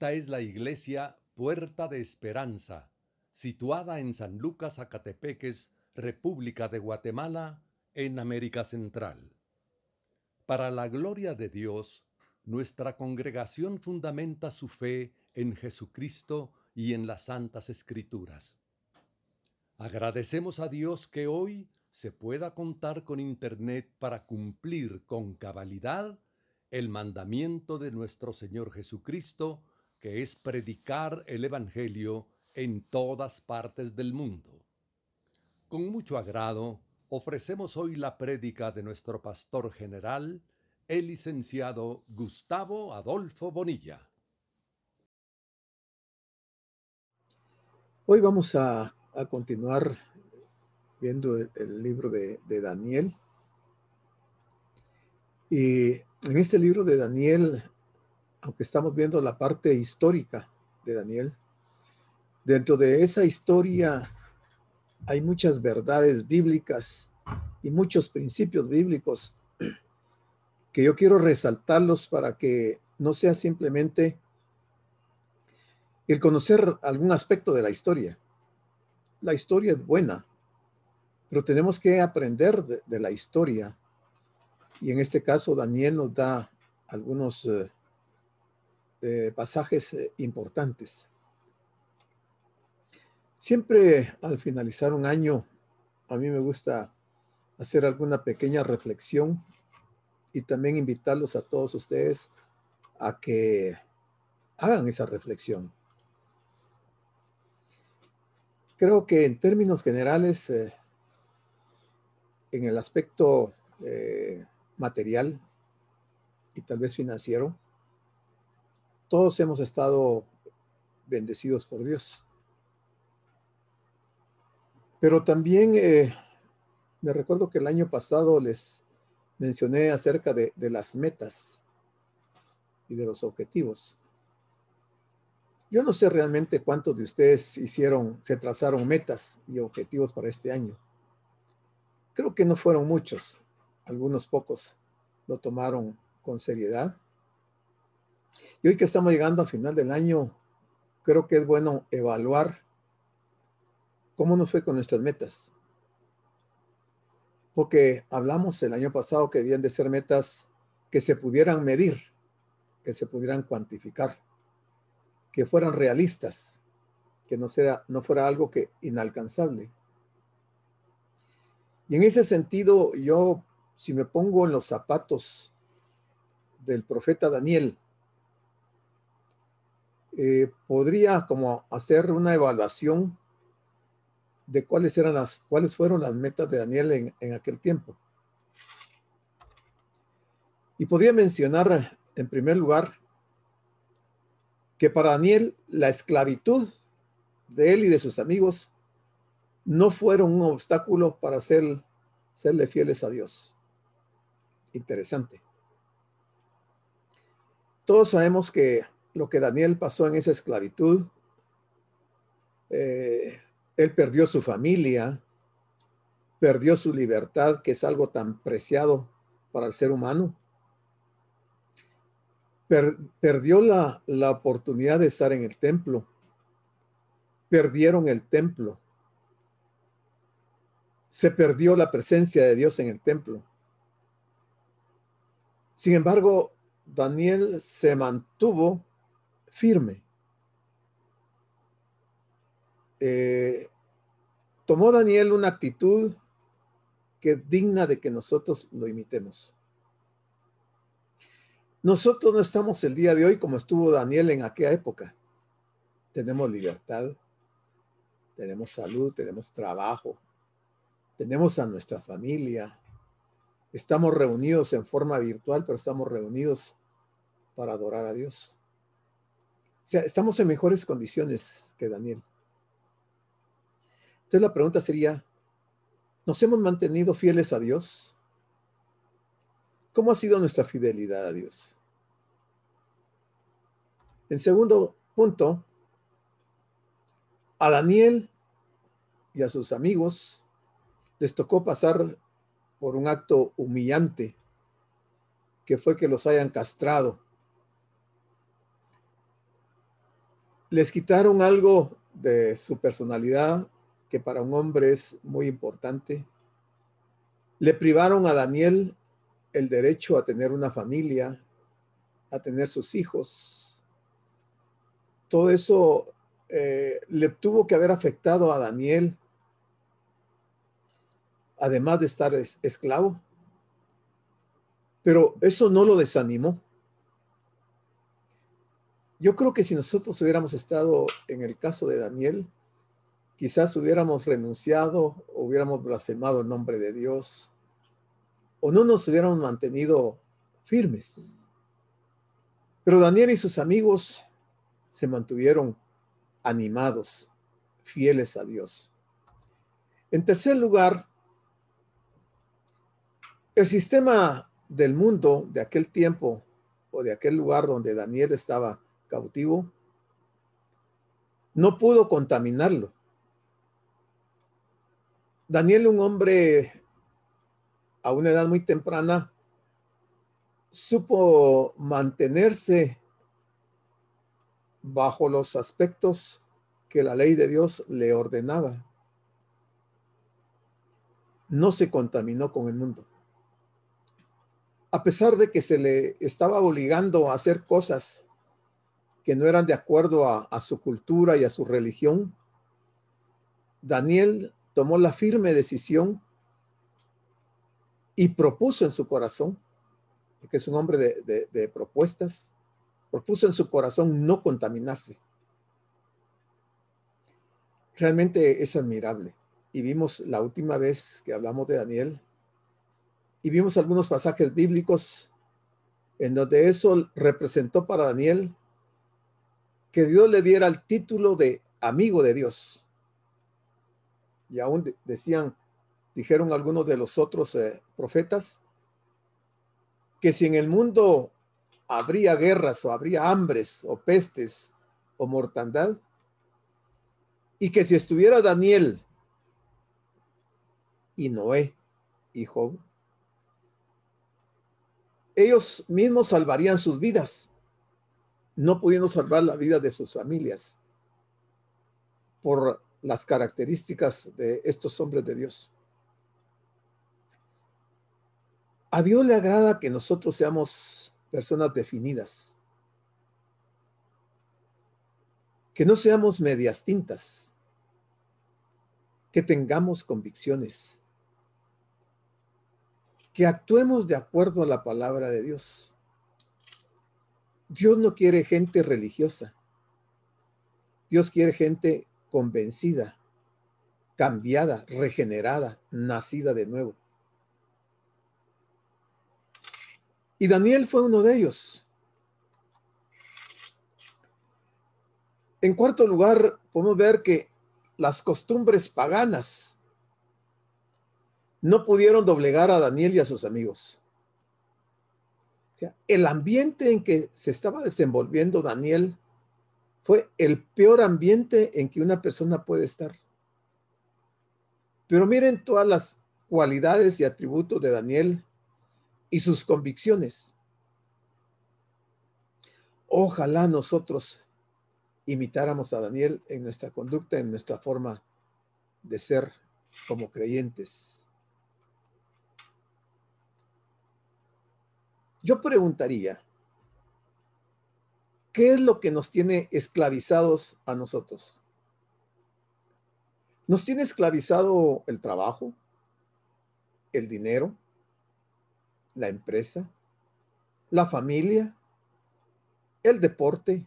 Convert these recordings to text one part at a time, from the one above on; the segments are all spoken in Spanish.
Esta es la iglesia Puerta de Esperanza, situada en San Lucas, Zacatepeques, República de Guatemala, en América Central. Para la gloria de Dios, nuestra congregación fundamenta su fe en Jesucristo y en las Santas Escrituras. Agradecemos a Dios que hoy se pueda contar con Internet para cumplir con cabalidad el mandamiento de nuestro Señor Jesucristo, que es predicar el Evangelio en todas partes del mundo. Con mucho agrado, ofrecemos hoy la prédica de nuestro pastor general, el licenciado Gustavo Adolfo Bonilla. Hoy vamos a continuar viendo el libro de Daniel. Y en este libro de Daniel, aunque estamos viendo la parte histórica de Daniel, dentro de esa historia hay muchas verdades bíblicas y muchos principios bíblicos que yo quiero resaltarlos para que no sea simplemente el conocer algún aspecto de la historia. La historia es buena, pero tenemos que aprender de la historia. Y en este caso, Daniel nos da algunos pasajes importantes. Siempre al finalizar un año, a mí me gusta hacer alguna pequeña reflexión y también invitarlos a todos ustedes a que hagan esa reflexión. Creo que en términos generales, en el aspecto material y tal vez financiero, todos hemos estado bendecidos por Dios. Pero también me recuerdo que el año pasado les mencioné acerca de las metas y de los objetivos. Yo no sé realmente cuántos de ustedes se trazaron metas y objetivos para este año. Creo que no fueron muchos, algunos pocos lo tomaron con seriedad. Y hoy que estamos llegando al final del año, creo que es bueno evaluar cómo nos fue con nuestras metas. Porque hablamos el año pasado que debían de ser metas que se pudieran medir, que se pudieran cuantificar, que fueran realistas, que no fuera algo que inalcanzable. Y en ese sentido, yo, si me pongo en los zapatos del profeta Daniel, podría como hacer una evaluación de cuáles fueron las metas de Daniel en aquel tiempo. Y podría mencionar, en primer lugar, que para Daniel la esclavitud de él y de sus amigos no fueron un obstáculo para serle fieles a Dios. Interesante. Todos sabemos que lo que Daniel pasó en esa esclavitud, él perdió su familia, perdió su libertad, que es algo tan preciado para el ser humano. Perdió la oportunidad de estar en el templo. Perdieron el templo. Se perdió la presencia de Dios en el templo. Sin embargo, Daniel se mantuvo firme. Tomó Daniel una actitud que es digna de que nosotros lo imitemos. Nosotros no estamos el día de hoy como estuvo Daniel en aquella época. Tenemos libertad, tenemos salud, tenemos trabajo, tenemos a nuestra familia. Estamos reunidos en forma virtual, pero estamos reunidos para adorar a Dios. O sea, estamos en mejores condiciones que Daniel. Entonces la pregunta sería, ¿nos hemos mantenido fieles a Dios? ¿Cómo ha sido nuestra fidelidad a Dios? En segundo punto, a Daniel y a sus amigos les tocó pasar por un acto humillante, que fue que los hayan castrado. Les quitaron algo de su personalidad que para un hombre es muy importante. Le privaron a Daniel el derecho a tener una familia, a tener sus hijos. Todo eso le tuvo que haber afectado a Daniel, además de estar esclavo. Pero eso no lo desanimó. Yo creo que si nosotros hubiéramos estado en el caso de Daniel, quizás hubiéramos renunciado, hubiéramos blasfemado el nombre de Dios, o no nos hubiéramos mantenido firmes. Pero Daniel y sus amigos se mantuvieron animados, fieles a Dios. En tercer lugar, el sistema del mundo de aquel tiempo o de aquel lugar donde Daniel estaba cautivo no pudo contaminarlo. Daniel, un hombre a una edad muy temprana, supo mantenerse bajo los aspectos que la ley de Dios le ordenaba. No se contaminó con el mundo. A pesar de que se le estaba obligando a hacer cosas que no eran de acuerdo a su cultura y a su religión, Daniel tomó la firme decisión y propuso en su corazón, porque es un hombre de propuestas, propuso en su corazón no contaminarse. Realmente es admirable. Y vimos la última vez que hablamos de Daniel, y vimos algunos pasajes bíblicos en donde eso representó para Daniel que Dios le diera el título de amigo de Dios. Y aún dijeron algunos de los otros profetas, que si en el mundo habría guerras o habría hambres o pestes o mortandad, y que si estuviera Daniel y Noé y Job, ellos mismos salvarían sus vidas, no pudiendo salvar la vida de sus familias por las características de estos hombres de Dios. A Dios le agrada que nosotros seamos personas definidas, que no seamos medias tintas, que tengamos convicciones, que actuemos de acuerdo a la palabra de Dios. Dios no quiere gente religiosa. Dios quiere gente convencida, cambiada, regenerada, nacida de nuevo. Y Daniel fue uno de ellos. En cuarto lugar, podemos ver que las costumbres paganas no pudieron doblegar a Daniel y a sus amigos. O sea, el ambiente en que se estaba desenvolviendo Daniel fue el peor ambiente en que una persona puede estar. Pero miren todas las cualidades y atributos de Daniel y sus convicciones. Ojalá nosotros imitáramos a Daniel en nuestra conducta, en nuestra forma de ser como creyentes. Yo preguntaría, ¿qué es lo que nos tiene esclavizados a nosotros? ¿Nos tiene esclavizado el trabajo, el dinero, la empresa, la familia, el deporte,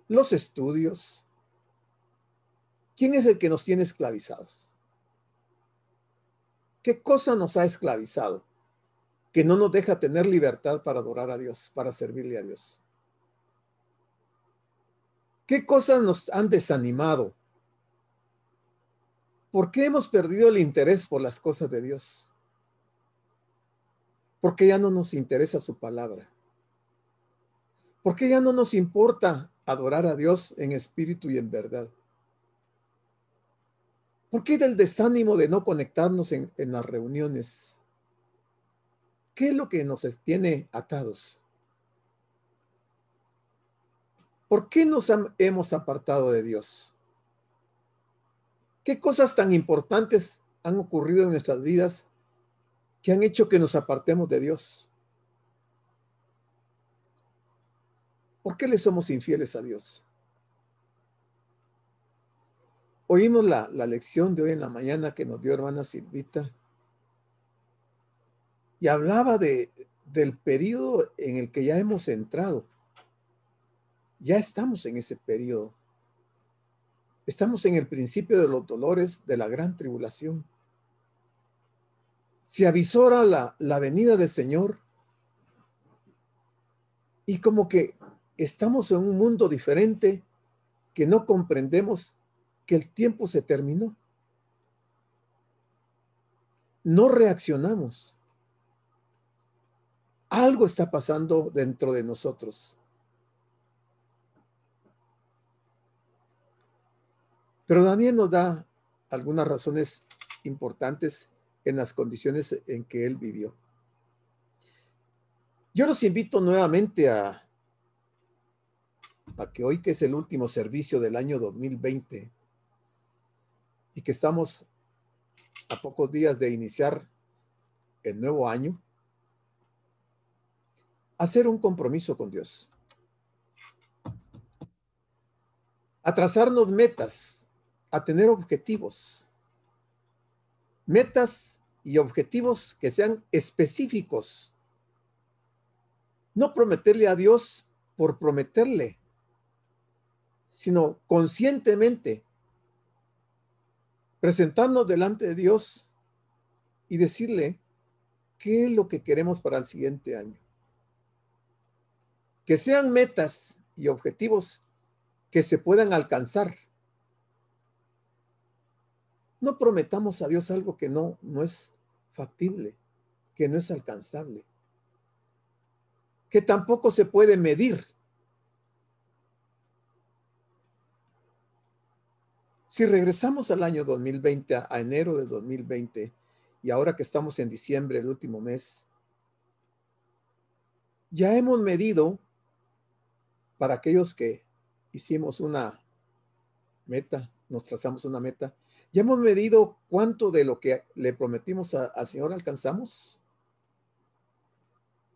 los estudios? ¿Quién es el que nos tiene esclavizados? ¿Qué cosa nos ha esclavizado que no nos deja tener libertad para adorar a Dios, para servirle a Dios? ¿Qué cosas nos han desanimado? ¿Por qué hemos perdido el interés por las cosas de Dios? ¿Por qué ya no nos interesa su palabra? ¿Por qué ya no nos importa adorar a Dios en espíritu y en verdad? ¿Por qué del desánimo de no conectarnos en las reuniones? ¿Qué es lo que nos tiene atados? ¿Por qué nos hemos apartado de Dios? ¿Qué cosas tan importantes han ocurrido en nuestras vidas que han hecho que nos apartemos de Dios? ¿Por qué le somos infieles a Dios? Oímos la lección de hoy en la mañana que nos dio hermana Silvita y hablaba del periodo en el que ya hemos entrado. Ya estamos en ese periodo. Estamos en el principio de los dolores de la gran tribulación. Se avisora la venida del Señor y como que estamos en un mundo diferente que no comprendemos que el tiempo se terminó. No reaccionamos. Algo está pasando dentro de nosotros. Pero Daniel nos da algunas razones importantes en las condiciones en que él vivió. Yo los invito nuevamente a que hoy, que es el último servicio del año 2020 y que estamos a pocos días de iniciar el nuevo año, hacer un compromiso con Dios. A trazarnos metas, a tener objetivos. Metas y objetivos que sean específicos. No prometerle a Dios por prometerle, sino conscientemente presentarnos delante de Dios y decirle qué es lo que queremos para el siguiente año. Que sean metas y objetivos que se puedan alcanzar. No prometamos a Dios algo que no es factible, que no es alcanzable, que tampoco se puede medir. Si regresamos al año 2020, a enero de 2020, y ahora que estamos en diciembre, el último mes, ya hemos medido, para aquellos que hicimos una meta, nos trazamos una meta, ya hemos medido cuánto de lo que le prometimos al Señor alcanzamos.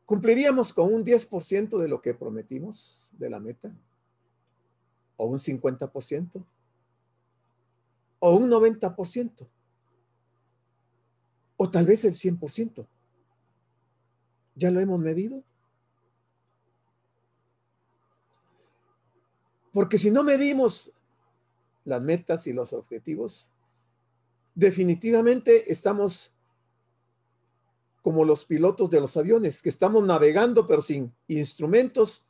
¿Cumpliríamos con un 10% de lo que prometimos de la meta? ¿O un 50%? ¿O un 90%? ¿O tal vez el 100%? ¿Ya lo hemos medido? Porque si no medimos las metas y los objetivos, definitivamente estamos como los pilotos de los aviones, que estamos navegando pero sin instrumentos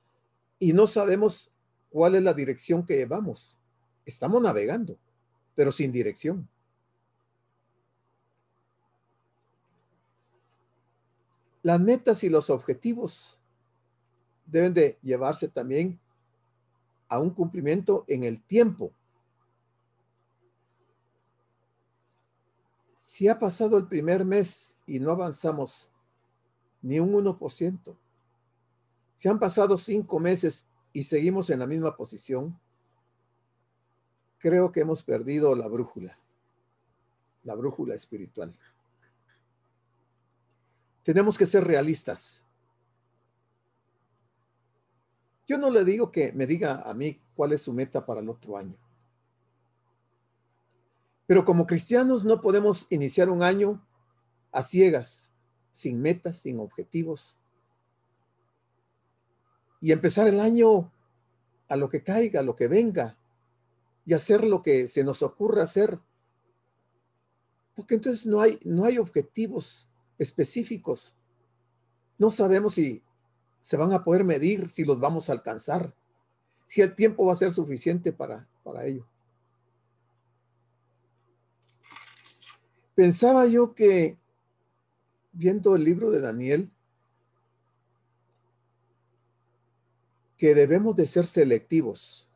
y no sabemos cuál es la dirección que llevamos. Estamos navegando, pero sin dirección. Las metas y los objetivos deben de llevarse también a un cumplimiento en el tiempo. Si ha pasado el primer mes y no avanzamos ni un 1%, si han pasado 5 meses y seguimos en la misma posición, creo que hemos perdido la brújula espiritual. Tenemos que ser realistas. Yo no le digo que me diga a mí cuál es su meta para el otro año. Pero como cristianos no podemos iniciar un año a ciegas, sin metas, sin objetivos, y empezar el año a lo que caiga, a lo que venga, y hacer lo que se nos ocurra hacer. Porque entonces no hay objetivos específicos. No sabemos si se van a poder medir, si los vamos a alcanzar, si el tiempo va a ser suficiente para ello. Pensaba yo que, viendo el libro de Daniel, que debemos de ser selectivos.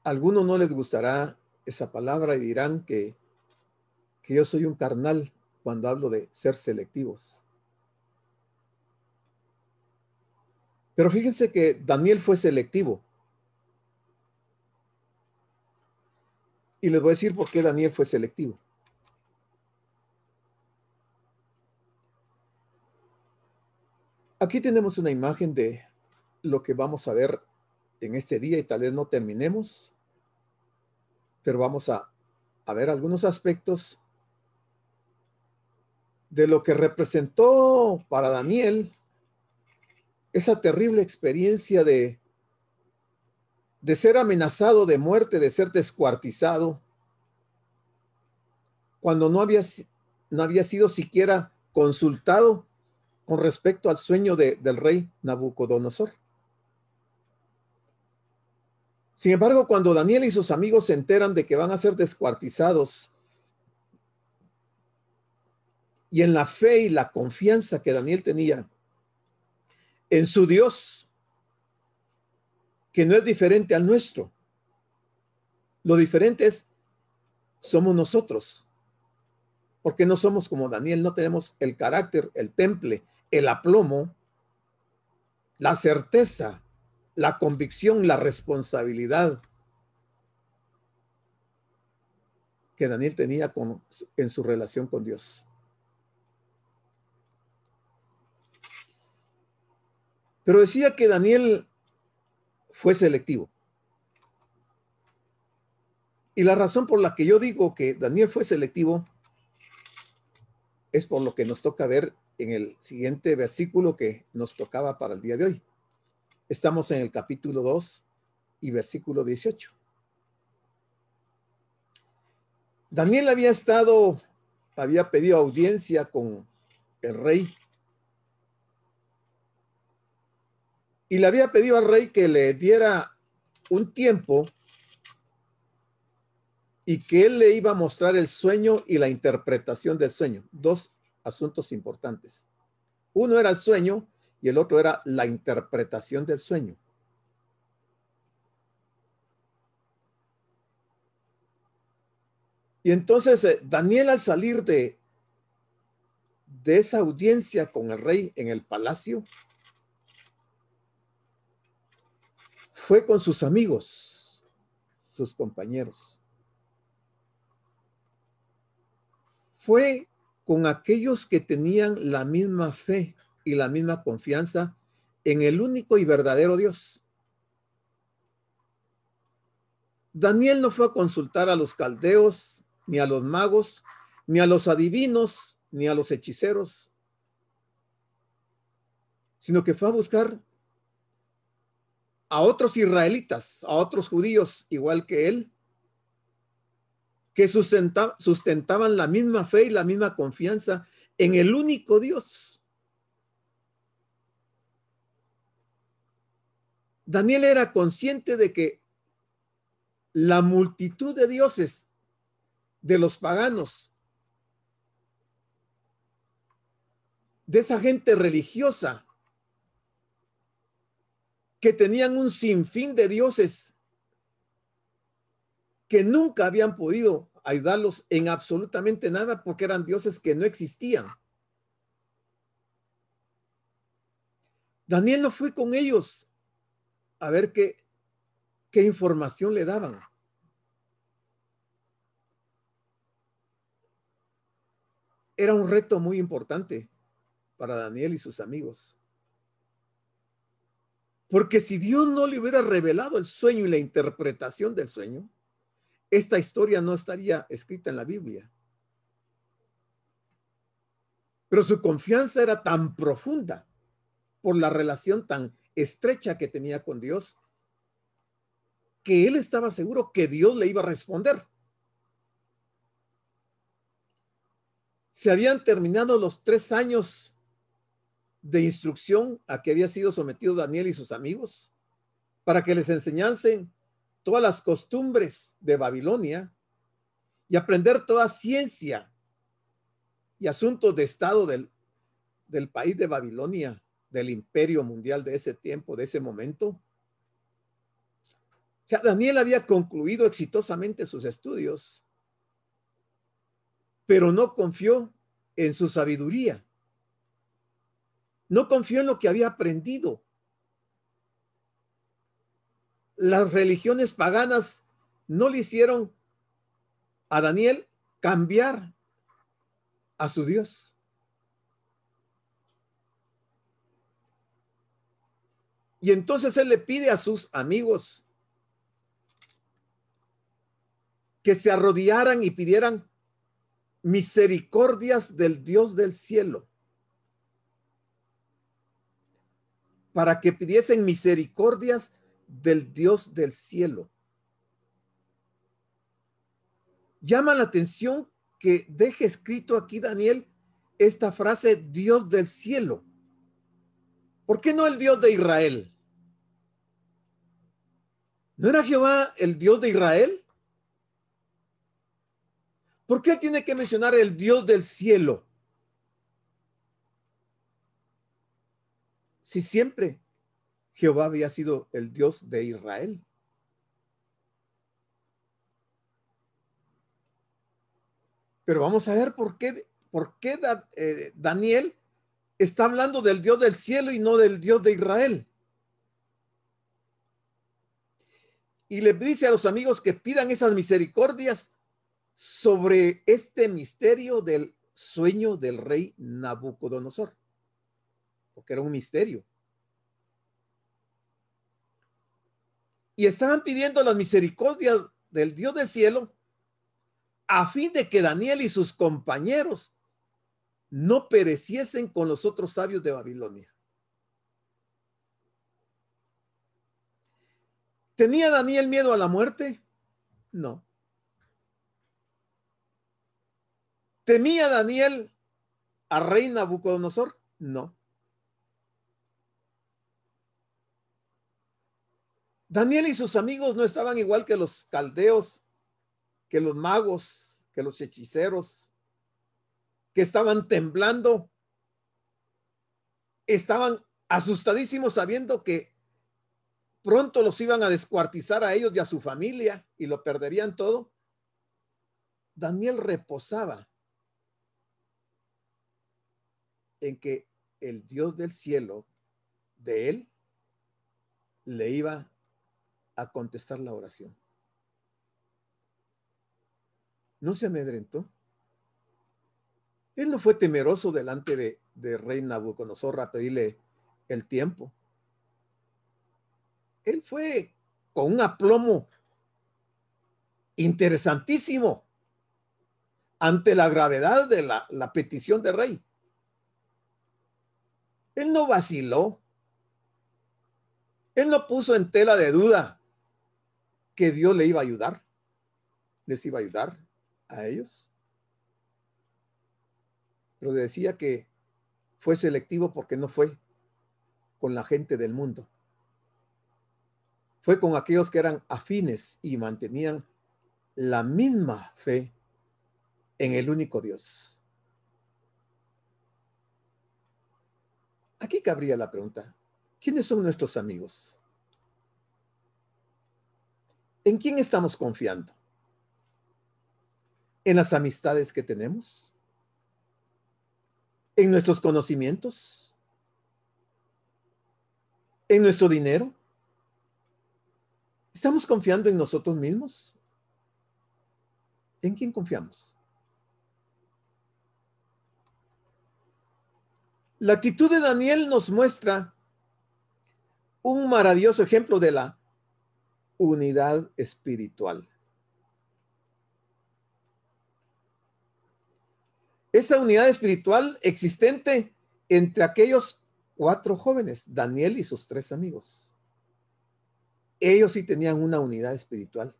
A algunos no les gustará esa palabra y dirán que yo soy un carnal cuando hablo de ser selectivos. Pero fíjense que Daniel fue selectivo. Y les voy a decir por qué Daniel fue selectivo. Aquí tenemos una imagen de lo que vamos a ver en este día y tal vez no terminemos, pero vamos a ver algunos aspectos de lo que representó para Daniel esa terrible experiencia de ser amenazado de muerte, de ser descuartizado, cuando no había sido siquiera consultado con respecto al sueño del rey Nabucodonosor. Sin embargo, cuando Daniel y sus amigos se enteran de que van a ser descuartizados, y en la fe y la confianza que Daniel tenía en su Dios, que no es diferente al nuestro, lo diferente somos nosotros, porque no somos como Daniel, no tenemos el carácter, el temple, el aplomo, la certeza, la convicción, la responsabilidad que Daniel tenía en su relación con Dios. Pero decía que Daniel fue selectivo. Y la razón por la que yo digo que Daniel fue selectivo es por lo que nos toca ver en el siguiente versículo que nos tocaba para el día de hoy. Estamos en el capítulo 2 y versículo 18. Daniel había pedido audiencia con el rey y le había pedido al rey que le diera un tiempo y que él le iba a mostrar el sueño y la interpretación del sueño. Dos asuntos importantes. Uno era el sueño y el otro era la interpretación del sueño. Y entonces Daniel, al salir de esa audiencia con el rey en el palacio, fue con sus amigos, sus compañeros. Fue con aquellos que tenían la misma fe y la misma confianza en el único y verdadero Dios. Daniel no fue a consultar a los caldeos, ni a los magos, ni a los adivinos, ni a los hechiceros, sino que fue a buscar a otros israelitas, a otros judíos igual que él, que sustentaban la misma fe y la misma confianza en el único Dios. Daniel era consciente de que la multitud de dioses de los paganos, de esa gente religiosa, que tenían un sinfín de dioses que nunca habían podido ayudarlos en absolutamente nada porque eran dioses que no existían. Daniel no fue con ellos a ver qué información le daban. Era un reto muy importante para Daniel y sus amigos. Porque si Dios no le hubiera revelado el sueño y la interpretación del sueño, esta historia no estaría escrita en la Biblia. Pero su confianza era tan profunda por la relación tan estrecha que tenía con Dios, que él estaba seguro que Dios le iba a responder. Se habían terminado los 3 años de instrucción a que había sido sometido Daniel y sus amigos para que les enseñasen todas las costumbres de Babilonia y aprender toda ciencia y asuntos de estado del país de Babilonia, del imperio mundial de ese tiempo, de ese momento. O sea, Daniel había concluido exitosamente sus estudios, pero no confió en su sabiduría. No confió en lo que había aprendido. las religiones paganas no le hicieron a Daniel cambiar a su Dios. Y entonces él le pide a sus amigos que se arrodillaran y pidieran misericordias del Dios del cielo, para que pidiesen misericordias del Dios del cielo. Llama la atención que deje escrito aquí Daniel esta frase, Dios del cielo. ¿Por qué no el Dios de Israel? ¿No era Jehová el Dios de Israel? ¿Por qué tiene que mencionar el Dios del cielo? Si siempre Jehová había sido el Dios de Israel. Pero vamos a ver por qué Daniel está hablando del Dios del cielo y no del Dios de Israel. Y le dice a los amigos que pidan esas misericordias sobre este misterio del sueño del rey Nabucodonosor, porque era un misterio. Y estaban pidiendo las misericordias del Dios del cielo a fin de que Daniel y sus compañeros no pereciesen con los otros sabios de Babilonia. ¿Tenía Daniel miedo a la muerte? No. ¿Temía Daniel al rey Nabucodonosor? No. Daniel y sus amigos no estaban igual que los caldeos, que los magos, que los hechiceros, que estaban temblando. Estaban asustadísimos sabiendo que pronto los iban a descuartizar a ellos y a su familia y lo perderían todo. Daniel reposaba en que el Dios del cielo de él le iba a contestar la oración. No se amedrentó. Él no fue temeroso delante de rey Nabucodonosor a pedirle el tiempo. Él fue con un aplomo interesantísimo ante la gravedad de la petición del rey. Él no vaciló. Él no puso en tela de duda que Dios le iba a ayudar. Les iba a ayudar a ellos. Pero decía que fue selectivo porque no fue con la gente del mundo. Fue con aquellos que eran afines y mantenían la misma fe en el único Dios. Aquí cabría la pregunta, ¿quiénes son nuestros amigos? ¿En quién estamos confiando? ¿En las amistades que tenemos? ¿En nuestros conocimientos? ¿En nuestro dinero? ¿Estamos confiando en nosotros mismos? ¿En quién confiamos? La actitud de Daniel nos muestra un maravilloso ejemplo de la unidad espiritual. Esa unidad espiritual existente entre aquellos 4 jóvenes, Daniel y sus 3 amigos. Ellos sí tenían una unidad espiritual.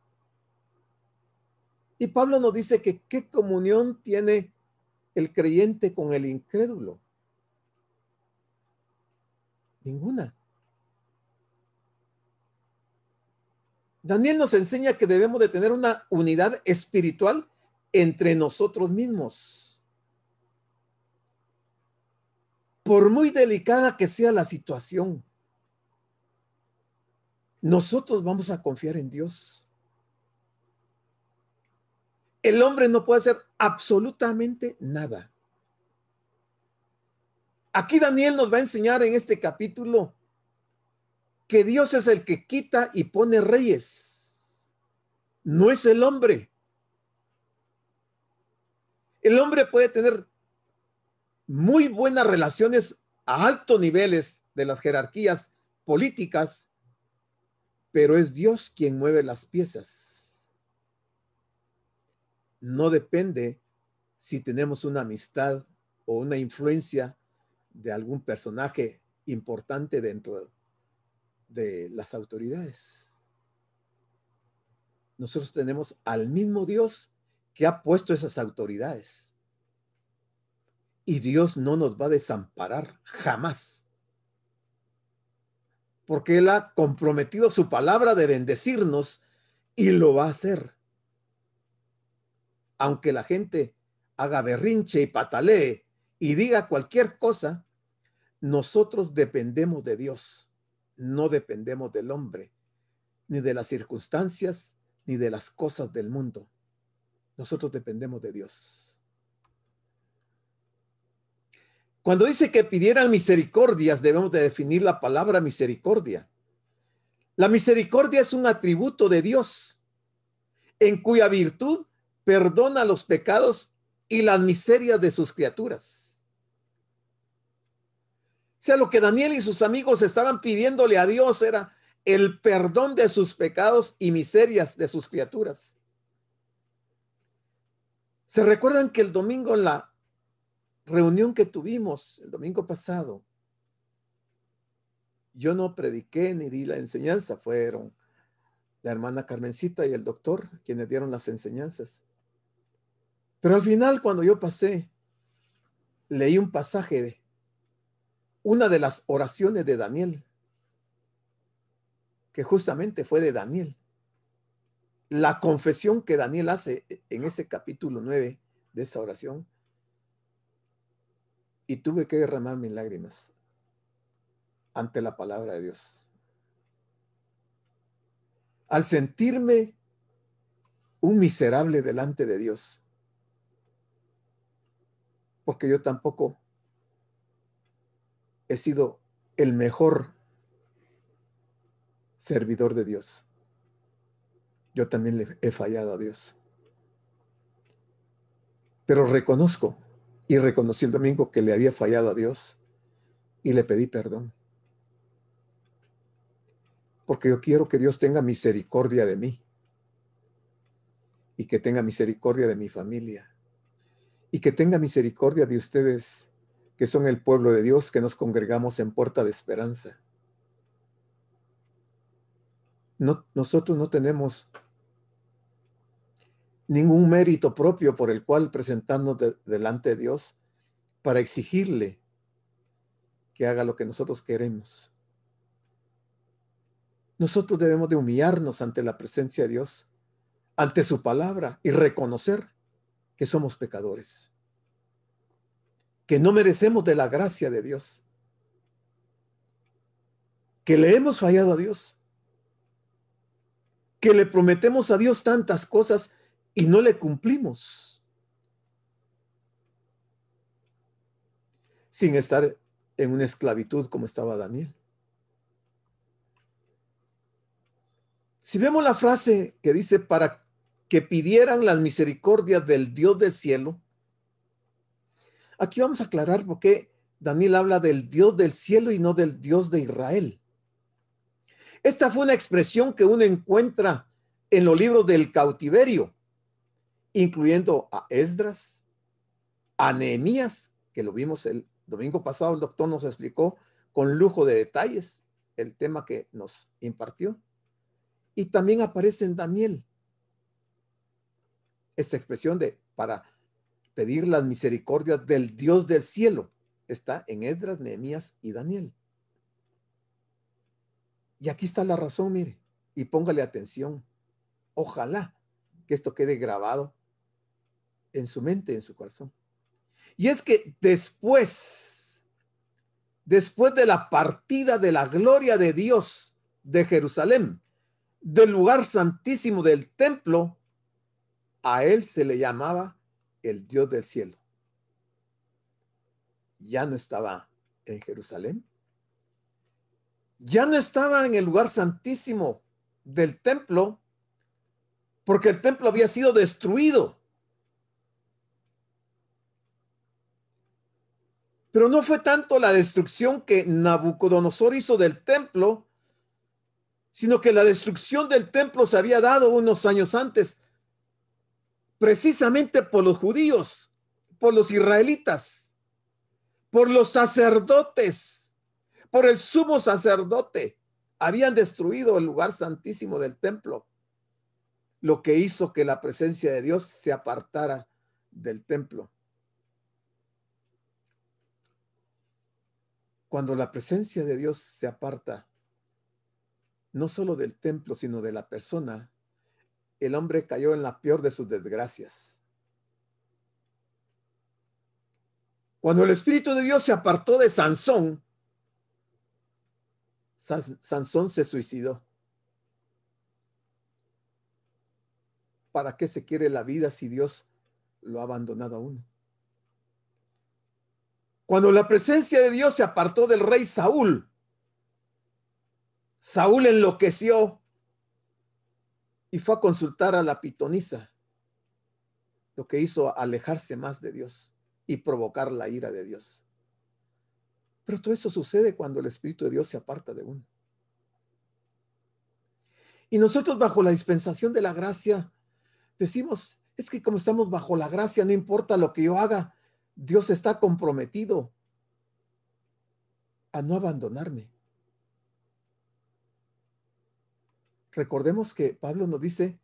Y Pablo nos dice que qué comunión tiene el creyente con el incrédulo. Ninguna. Daniel nos enseña que debemos de tener una unidad espiritual entre nosotros mismos. Por muy delicada que sea la situación, nosotros vamos a confiar en Dios. El hombre no puede hacer absolutamente nada. Aquí Daniel nos va a enseñar en este capítulo que Dios es el que quita y pone reyes, no es el hombre. El hombre puede tener muy buenas relaciones a altos niveles de las jerarquías políticas, pero es Dios quien mueve las piezas. No depende si tenemos una amistad o una influencia de algún personaje importante dentro de las autoridades. Nosotros tenemos al mismo Dios que ha puesto esas autoridades. Y Dios no nos va a desamparar jamás. Porque Él ha comprometido su palabra de bendecirnos y lo va a hacer. Aunque la gente haga berrinche y patalee y diga cualquier cosa, nosotros dependemos de Dios. No dependemos del hombre, ni de las circunstancias, ni de las cosas del mundo. Nosotros dependemos de Dios. Cuando dice que pidieran misericordias, debemos de definir la palabra misericordia. La misericordia es un atributo de Dios, en cuya virtud perdona los pecados y las miserias de sus criaturas. O sea, lo que Daniel y sus amigos estaban pidiéndole a Dios era el perdón de sus pecados y miserias de sus criaturas. ¿Se recuerdan que el domingo en la reunión que tuvimos, el domingo pasado, yo no prediqué ni di la enseñanza, fueron la hermana Carmencita y el doctor quienes dieron las enseñanzas? Pero al final, cuando yo pasé, leí un pasaje de una de las oraciones de Daniel, que justamente fue de Daniel. La confesión que Daniel hace en ese capítulo 9 de esa oración, y tuve que derramar mis lágrimas ante la palabra de Dios. Al sentirme un miserable delante de Dios, porque yo tampoco he sido el mejor servidor de Dios. Yo también le he fallado a Dios. Pero reconozco y reconocí el domingo que le había fallado a Dios y le pedí perdón. Porque yo quiero que Dios tenga misericordia de mí y que tenga misericordia de mi familia y que tenga misericordia de ustedes que son el pueblo de Dios, que nos congregamos en Puerta de Esperanza. No, nosotros no tenemos ningún mérito propio por el cual presentarnos delante de Dios para exigirle que haga lo que nosotros queremos. Nosotros debemos de humillarnos ante la presencia de Dios, ante su palabra, y reconocer que somos pecadores, que no merecemos de la gracia de Dios, que le hemos fallado a Dios, que le prometemos a Dios tantas cosas y no le cumplimos, sin estar en una esclavitud como estaba Daniel. Si vemos la frase que dice para que pidieran las misericordias del Dios del cielo, aquí vamos a aclarar por qué Daniel habla del Dios del cielo y no del Dios de Israel. Esta fue una expresión que uno encuentra en los libros del cautiverio, incluyendo a Esdras, a Nehemías, que lo vimos el domingo pasado, el doctor nos explicó con lujo de detalles el tema que nos impartió. Y también aparece en Daniel esta expresión de para pedir las misericordias del Dios del cielo. Está en Esdras, Nehemías y Daniel. Y aquí está la razón, mire, y póngale atención. Ojalá que esto quede grabado en su mente, en su corazón. Y es que después de la partida de la gloria de Dios de Jerusalén, del lugar santísimo del templo, a él se le llamaba el Dios del cielo. Ya no estaba en Jerusalén, ya no estaba en el lugar santísimo del templo, porque el templo había sido destruido. Pero no fue tanto la destrucción que Nabucodonosor hizo del templo, sino que la destrucción del templo se había dado unos años antes, precisamente por los judíos, por los israelitas, por los sacerdotes, por el sumo sacerdote. Habían destruido el lugar santísimo del templo, lo que hizo que la presencia de Dios se apartara del templo. Cuando la presencia de Dios se aparta, no solo del templo, sino de la persona, el hombre cayó en la peor de sus desgracias. Cuando el Espíritu de Dios se apartó de Sansón, Sansón se suicidó. ¿Para qué se quiere la vida si Dios lo ha abandonado a uno? Cuando la presencia de Dios se apartó del rey Saúl, Saúl enloqueció y fue a consultar a la pitonisa, lo que hizo alejarse más de Dios y provocar la ira de Dios. Pero todo eso sucede cuando el Espíritu de Dios se aparta de uno. Y nosotros bajo la dispensación de la gracia decimos, es que como estamos bajo la gracia, no importa lo que yo haga, Dios está comprometido a no abandonarme. Recordemos que Pablo nos dice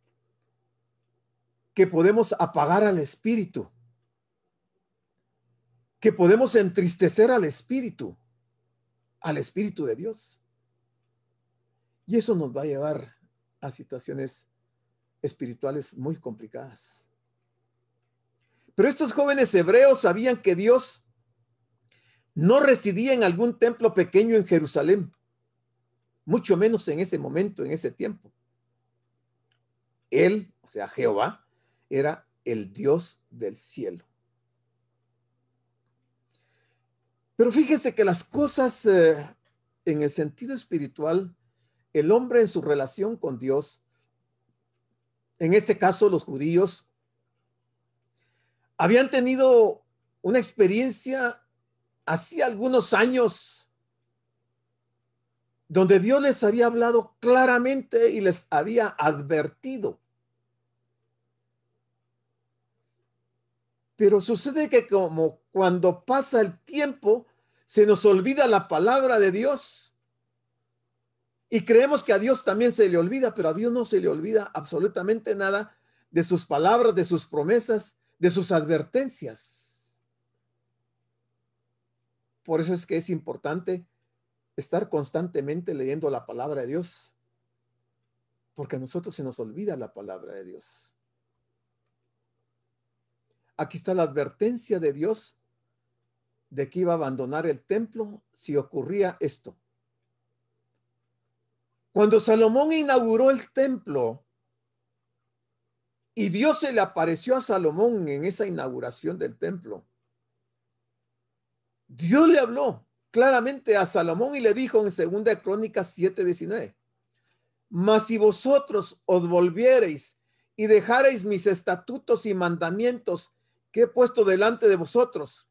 que podemos apagar al espíritu, que podemos entristecer al espíritu de Dios. Y eso nos va a llevar a situaciones espirituales muy complicadas. Pero estos jóvenes hebreos sabían que Dios no residía en algún templo pequeño en Jerusalén, mucho menos en ese momento, en ese tiempo. Él, o sea, Jehová, era el Dios del cielo. Pero fíjense que las cosas en el sentido espiritual, el hombre en su relación con Dios, en este caso los judíos, habían tenido una experiencia hacía algunos años donde Dios les había hablado claramente y les había advertido. Pero sucede que como cuando pasa el tiempo, se nos olvida la palabra de Dios. Y creemos que a Dios también se le olvida, pero a Dios no se le olvida absolutamente nada de sus palabras, de sus promesas, de sus advertencias. Por eso es que es importante estar constantemente leyendo la palabra de Dios, porque a nosotros se nos olvida la palabra de Dios. Aquí está la advertencia de Dios de que iba a abandonar el templo si ocurría esto. Cuando Salomón inauguró el templo y Dios se le apareció a Salomón en esa inauguración del templo, Dios le habló claramente a Salomón y le dijo en 2 Crónicas 7:19, mas si vosotros os volviereis y dejareis mis estatutos y mandamientos que he puesto delante de vosotros,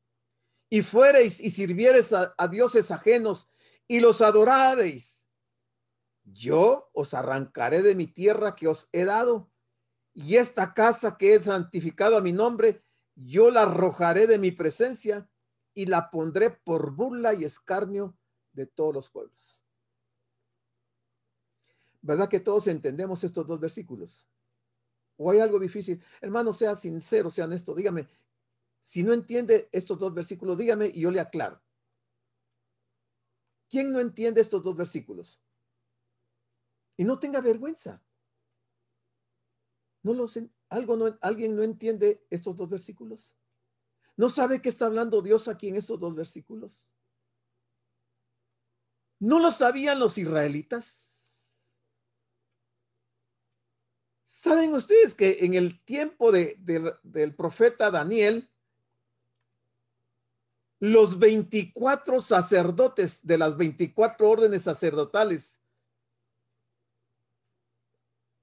y fuereis y sirviereis a dioses ajenos y los adorareis, yo os arrancaré de mi tierra que os he dado, y esta casa que he santificado a mi nombre, yo la arrojaré de mi presencia y la pondré por burla y escarnio de todos los pueblos. ¿Verdad que todos entendemos estos dos versículos? ¿O hay algo difícil? Hermano, sea sincero, sea honesto, dígame. Si no entiende estos dos versículos, dígame y yo le aclaro. ¿Quién no entiende estos dos versículos? Y no tenga vergüenza. No lo sé. ¿Alguien no entiende estos dos versículos? ¿No sabe qué está hablando Dios aquí en estos dos versículos? ¿No lo sabían los israelitas? ¿Saben ustedes que en el tiempo del profeta Daniel, los 24 sacerdotes de las 24 órdenes sacerdotales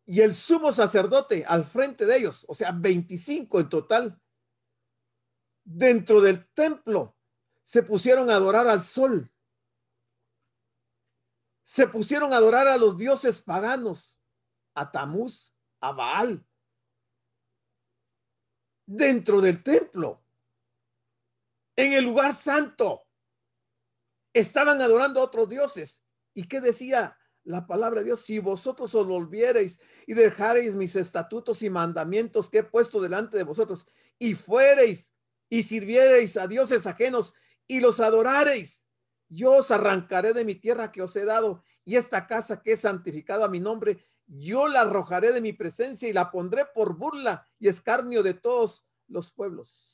y el sumo sacerdote al frente de ellos, o sea, 25 en total, dentro del templo, se pusieron a adorar al sol, se pusieron a adorar a los dioses paganos, a Tamuz, a Baal, dentro del templo, en el lugar santo, estaban adorando a otros dioses. ¿Y qué decía la palabra de Dios? Si vosotros os volviereis y dejareis mis estatutos y mandamientos que he puesto delante de vosotros, y fuereis y sirviereis a dioses ajenos y los adorareis, yo os arrancaré de mi tierra que os he dado, y esta casa que es santificada a mi nombre, yo la arrojaré de mi presencia y la pondré por burla y escarnio de todos los pueblos.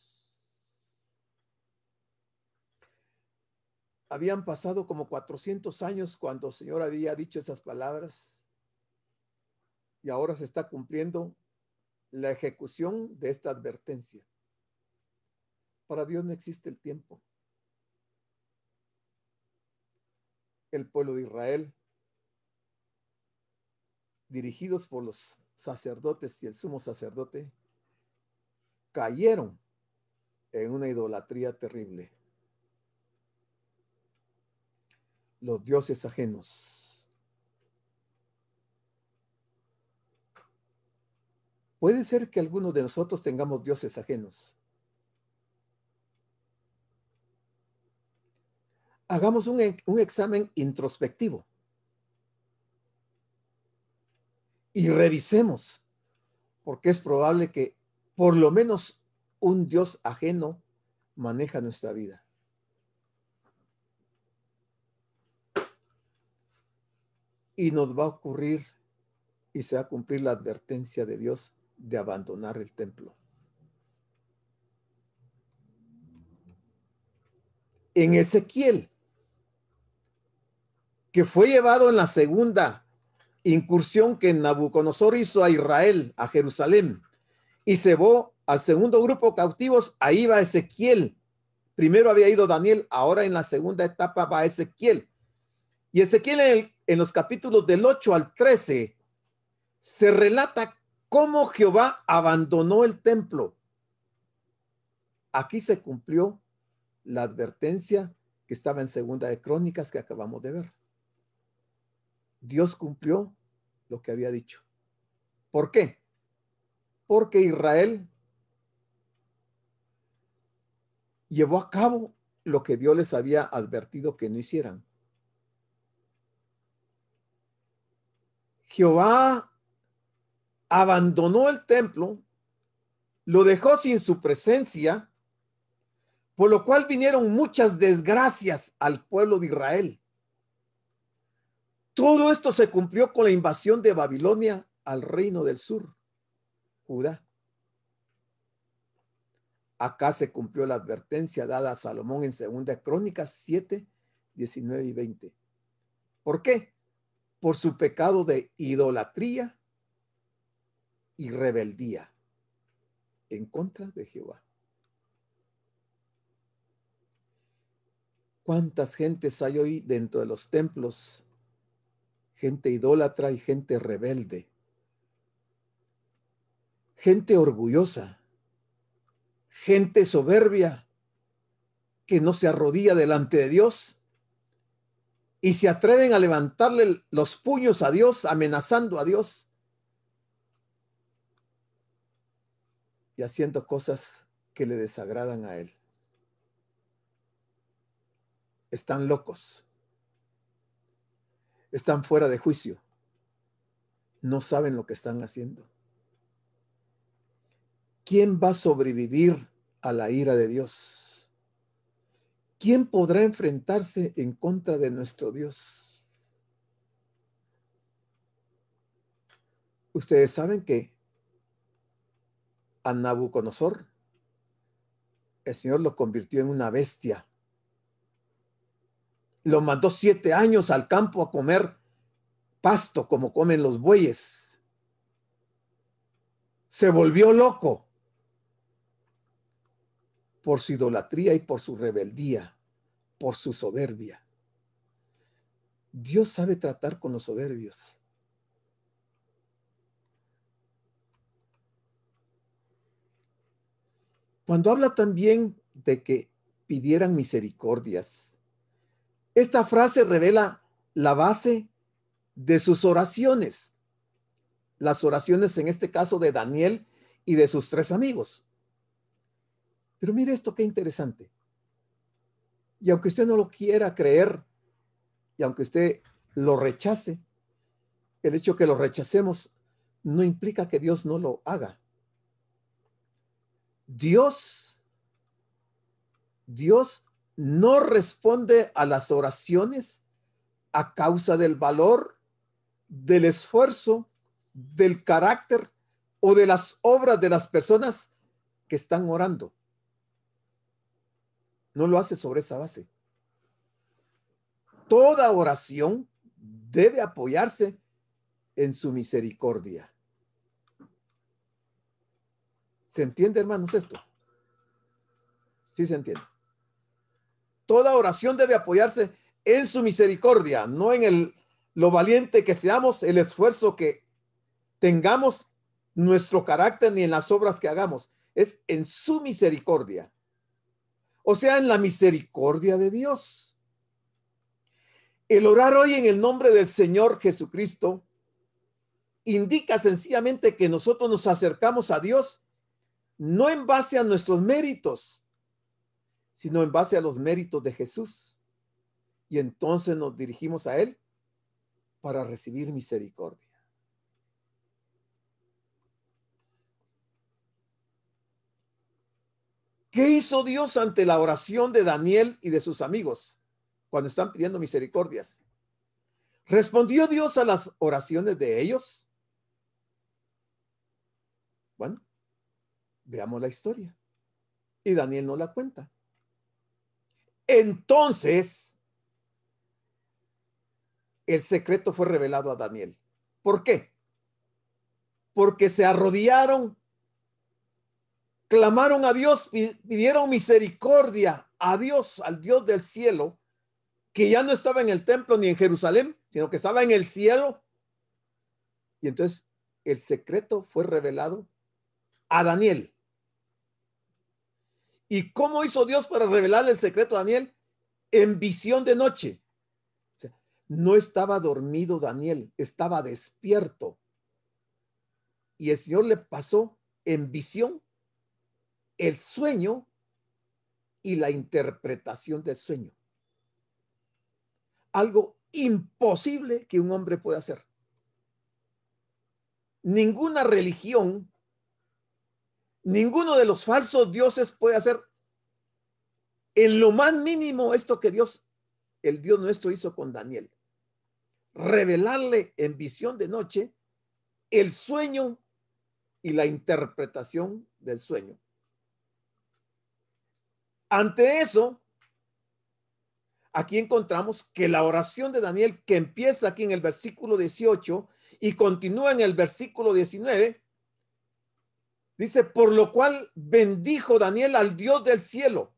Habían pasado como 400 años cuando el Señor había dicho esas palabras, y ahora se está cumpliendo la ejecución de esta advertencia. Para Dios no existe el tiempo. El pueblo de Israel, dirigidos por los sacerdotes y el sumo sacerdote, cayeron en una idolatría terrible. Los dioses ajenos. Puede ser que algunos de nosotros tengamos dioses ajenos. Hagamos un examen introspectivo y revisemos, porque es probable que por lo menos un dios ajeno maneja nuestra vida. Y nos va a ocurrir y se va a cumplir la advertencia de Dios de abandonar el templo. En Ezequiel, que fue llevado en la segunda incursión que Nabucodonosor hizo a Israel, a Jerusalén, y se llevó al segundo grupo cautivos, ahí va Ezequiel. Primero había ido Daniel, ahora en la segunda etapa va Ezequiel. Y Ezequiel en los capítulos del 8 al 13 se relata cómo Jehová abandonó el templo. Aquí se cumplió la advertencia que estaba en segunda de Crónicas que acabamos de ver. Dios cumplió lo que había dicho. ¿Por qué? Porque Israel llevó a cabo lo que Dios les había advertido que no hicieran. Jehová abandonó el templo, lo dejó sin su presencia, por lo cual vinieron muchas desgracias al pueblo de Israel. Todo esto se cumplió con la invasión de Babilonia al reino del sur, Judá. Acá se cumplió la advertencia dada a Salomón en 2 Crónicas 7, 19 y 20. ¿Por qué? Por su pecado de idolatría y rebeldía en contra de Jehová. ¿Cuántas gentes hay hoy dentro de los templos? Gente idólatra y gente rebelde. Gente orgullosa. Gente soberbia que no se arrodilla delante de Dios y se atreven a levantarle los puños a Dios, amenazando a Dios y haciendo cosas que le desagradan a Él. Están locos. Están fuera de juicio. No saben lo que están haciendo. ¿Quién va a sobrevivir a la ira de Dios? ¿Quién podrá enfrentarse en contra de nuestro Dios? Ustedes saben que a Nabucodonosor el Señor lo convirtió en una bestia. Lo mandó 7 años al campo a comer pasto como comen los bueyes. Se volvió loco. por su idolatría y por su rebeldía, por su soberbia. Dios sabe tratar con los soberbios. Cuando habla también de que pidieran misericordias, esta frase revela la base de sus oraciones. Las oraciones en este caso de Daniel y de sus 3 amigos. Pero mire esto, qué interesante. Y aunque usted no lo quiera creer, y aunque usted lo rechace, el hecho que lo rechacemos no implica que Dios no lo haga. Dios no responde a las oraciones a causa del valor, del esfuerzo, del carácter o de las obras de las personas que están orando. No lo hace sobre esa base. Toda oración debe apoyarse en su misericordia. ¿Se entiende, hermanos, esto? Sí se entiende. Toda oración debe apoyarse en su misericordia, no en lo valiente que seamos, el esfuerzo que tengamos, nuestro carácter, ni en las obras que hagamos. Es en su misericordia. O sea, en la misericordia de Dios. El orar hoy en el nombre del Señor Jesucristo indica sencillamente que nosotros nos acercamos a Dios no en base a nuestros méritos, sino en base a los méritos de Jesús. Y entonces nos dirigimos a Él para recibir misericordia. ¿Qué hizo Dios ante la oración de Daniel y de sus amigos cuando están pidiendo misericordias? ¿Respondió Dios a las oraciones de ellos? Bueno, veamos la historia. Y Daniel no la cuenta. Entonces, el secreto fue revelado a Daniel. ¿Por qué? Porque se arrodillaron, clamaron a Dios, pidieron misericordia a Dios, al Dios del cielo, que ya no estaba en el templo ni en Jerusalén, sino que estaba en el cielo. Y entonces el secreto fue revelado a Daniel. ¿Y cómo hizo Dios para revelarle el secreto a Daniel? En visión de noche. O sea, no estaba dormido Daniel, estaba despierto. Y el Señor le pasó en visión el sueño y la interpretación del sueño. Algo imposible que un hombre pueda hacer. Ninguna religión, ninguno de los falsos dioses puede hacer en lo más mínimo esto que Dios, el Dios nuestro, hizo con Daniel. Revelarle en visión de noche el sueño y la interpretación del sueño. Ante eso, aquí encontramos que la oración de Daniel, que empieza aquí en el versículo 18 y continúa en el versículo 19, dice, por lo cual bendijo Daniel al Dios del cielo.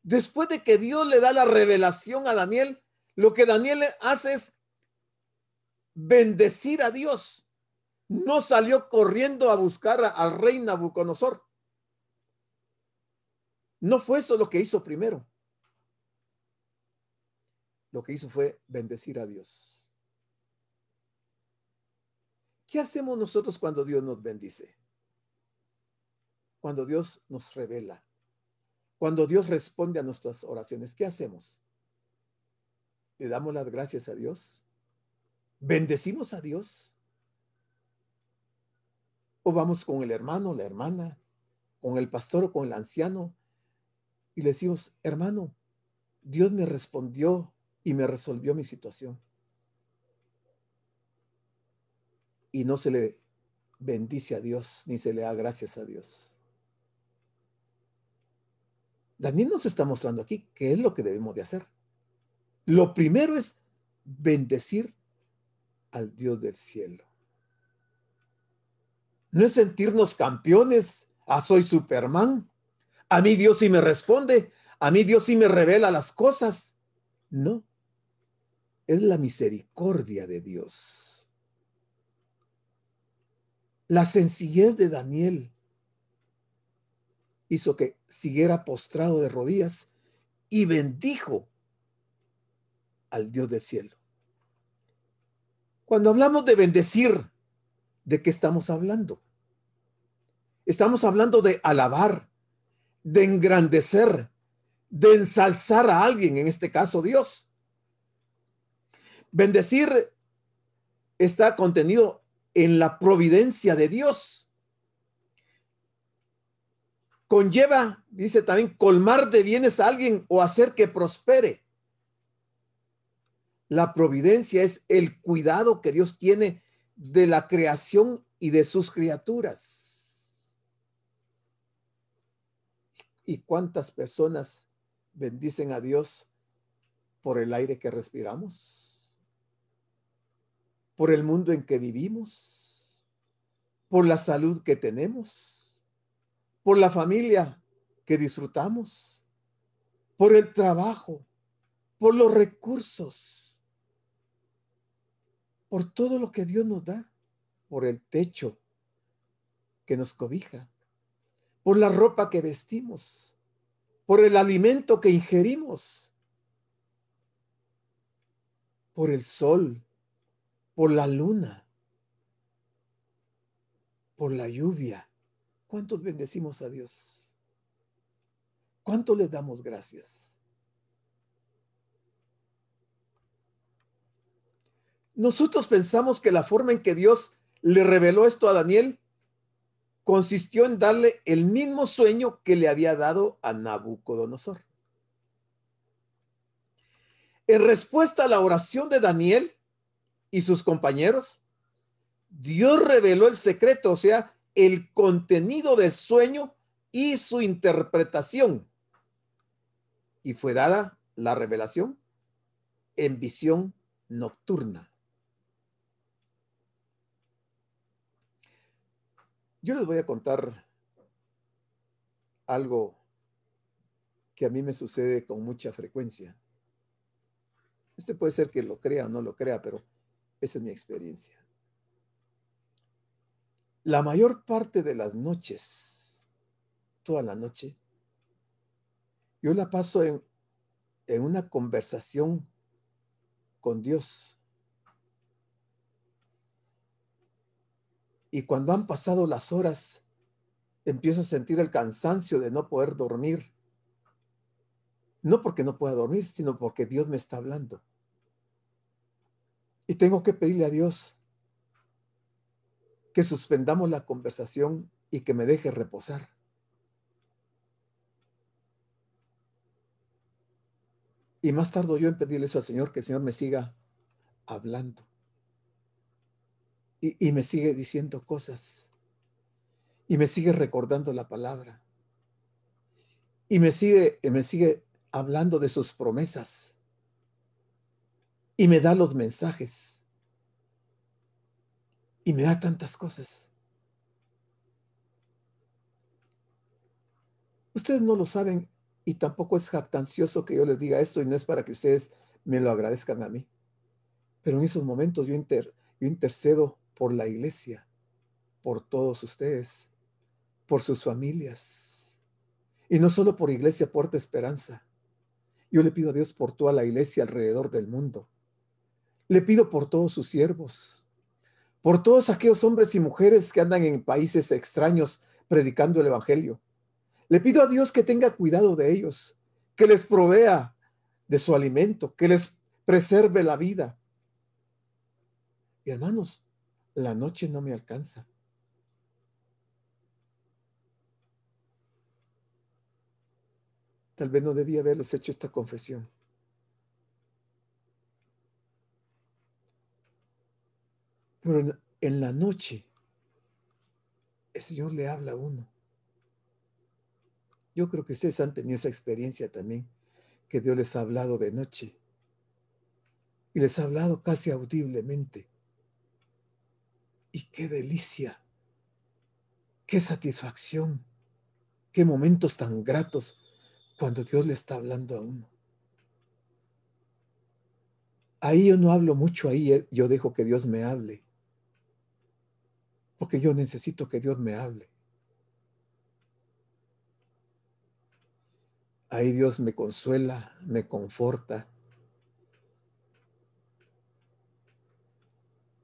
Después de que Dios le da la revelación a Daniel, lo que Daniel hace es bendecir a Dios. No salió corriendo a buscar al rey Nabucodonosor. No fue eso lo que hizo primero. Lo que hizo fue bendecir a Dios. ¿Qué hacemos nosotros cuando Dios nos bendice? Cuando Dios nos revela. Cuando Dios responde a nuestras oraciones, ¿qué hacemos? ¿Le damos las gracias a Dios? ¿Bendecimos a Dios? ¿O vamos con el hermano, la hermana, con el pastor o con el anciano y le decimos, hermano, Dios me respondió y me resolvió mi situación? Y no se le bendice a Dios ni se le da gracias a Dios. Daniel nos está mostrando aquí qué es lo que debemos de hacer. Lo primero es bendecir al Dios del cielo. No es sentirnos campeones Ah, soy Superman. A mí Dios sí me responde. A mí Dios sí me revela las cosas. No, es la misericordia de Dios. La sencillez de Daniel hizo que siguiera postrado de rodillas y bendijo al Dios del cielo. Cuando hablamos de bendecir, ¿de qué estamos hablando? Estamos hablando de alabar, de engrandecer, de ensalzar a alguien, en este caso Dios. Bendecir está contenido en la providencia de Dios. Conlleva, dice también, colmar de bienes a alguien o hacer que prospere. La providencia es el cuidado que Dios tiene de la creación y de sus criaturas. ¿Y cuántas personas bendicen a Dios por el aire que respiramos? Por el mundo en que vivimos, por la salud que tenemos, por la familia que disfrutamos, por el trabajo, por los recursos, por todo lo que Dios nos da, por el techo que nos cobija, por la ropa que vestimos, por el alimento que ingerimos, por el sol, por la luna, por la lluvia. ¿Cuántos bendecimos a Dios? ¿Cuánto le damos gracias? Nosotros pensamos que la forma en que Dios le reveló esto a Daniel consistió en darle el mismo sueño que le había dado a Nabucodonosor. En respuesta a la oración de Daniel y sus compañeros, Dios reveló el secreto, o sea, el contenido del sueño y su interpretación. Y fue dada la revelación en visión nocturna. Yo les voy a contar algo que a mí me sucede con mucha frecuencia. Puede ser que lo crea o no lo crea, pero esa es mi experiencia. La mayor parte de las noches, toda la noche, yo la paso en una conversación con Dios. Y cuando han pasado las horas, empiezo a sentir el cansancio de no poder dormir. No porque no pueda dormir, sino porque Dios me está hablando. Y tengo que pedirle a Dios que suspendamos la conversación y que me deje reposar. Y más tardo yo en pedirle eso al Señor, que el Señor me siga hablando. Y me sigue diciendo cosas. Y me sigue recordando la palabra. Y me sigue hablando de sus promesas. Y me da los mensajes. Y me da tantas cosas. Ustedes no lo saben y tampoco es jactancioso que yo les diga esto y no es para que ustedes me lo agradezcan a mí. Pero en esos momentos yo intercedo por la iglesia, por todos ustedes, por sus familias. Y no solo por Iglesia Puerta Esperanza. Yo le pido a Dios por toda la iglesia alrededor del mundo. Le pido por todos sus siervos, por todos aquellos hombres y mujeres que andan en países extraños predicando el evangelio. Le pido a Dios que tenga cuidado de ellos, que les provea de su alimento, que les preserve la vida. Y hermanos, la noche no me alcanza. Tal vez no debía haberles hecho esta confesión. Pero en la noche, el Señor le habla a uno. Yo creo que ustedes han tenido esa experiencia también, que Dios les ha hablado de noche. Y les ha hablado casi audiblemente. Y qué delicia, qué satisfacción Qué momentos tan gratos cuando Dios le está hablando a uno. Ahí yo no hablo mucho, ahí yo dejo que Dios me hable. Porque yo necesito que Dios me hable. Ahí Dios me consuela, me conforta.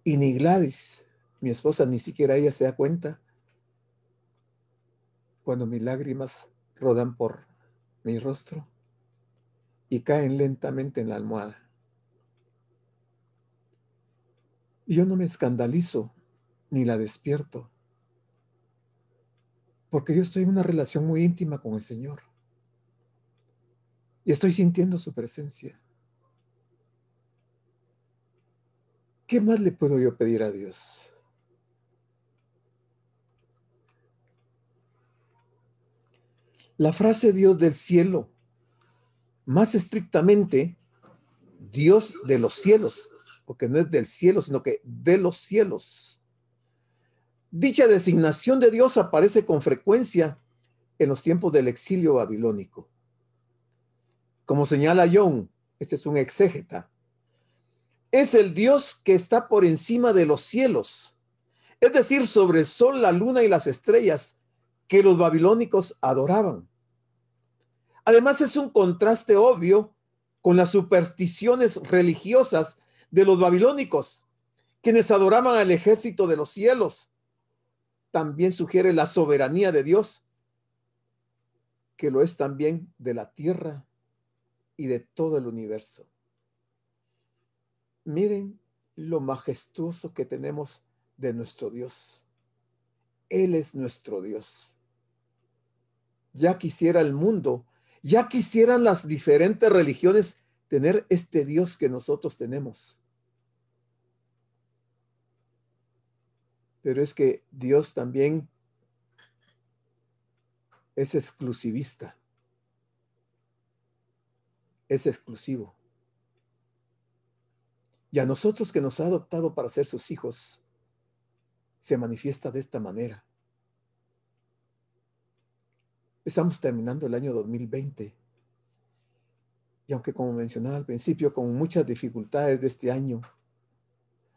Y ni Gladys, mi esposa, ni siquiera ella se da cuenta cuando mis lágrimas rodan por mi rostro y caen lentamente en la almohada. Y yo no me escandalizo ni la despierto, porque yo estoy en una relación muy íntima con el Señor y estoy sintiendo su presencia. ¿Qué más le puedo yo pedir a Dios? La frase Dios del cielo, más estrictamente, Dios de los cielos, porque no es del cielo, sino que de los cielos. Dicha designación de Dios aparece con frecuencia en los tiempos del exilio babilónico. Como señala Young, este es un exégeta, es el Dios que está por encima de los cielos, es decir, sobre el sol, la luna y las estrellas que los babilónicos adoraban. Además, es un contraste obvio con las supersticiones religiosas de los babilónicos, quienes adoraban al ejército de los cielos. También sugiere la soberanía de Dios, que lo es también de la tierra y de todo el universo. Miren lo majestuoso que tenemos de nuestro Dios. Él es nuestro Dios. Ya quisiera el mundo, ya quisieran las diferentes religiones tener este Dios que nosotros tenemos. Pero es que Dios también es exclusivista, es exclusivo. Y a nosotros que nos ha adoptado para ser sus hijos, se manifiesta de esta manera. Estamos terminando el año 2020. Y aunque, como mencionaba al principio, con muchas dificultades de este año,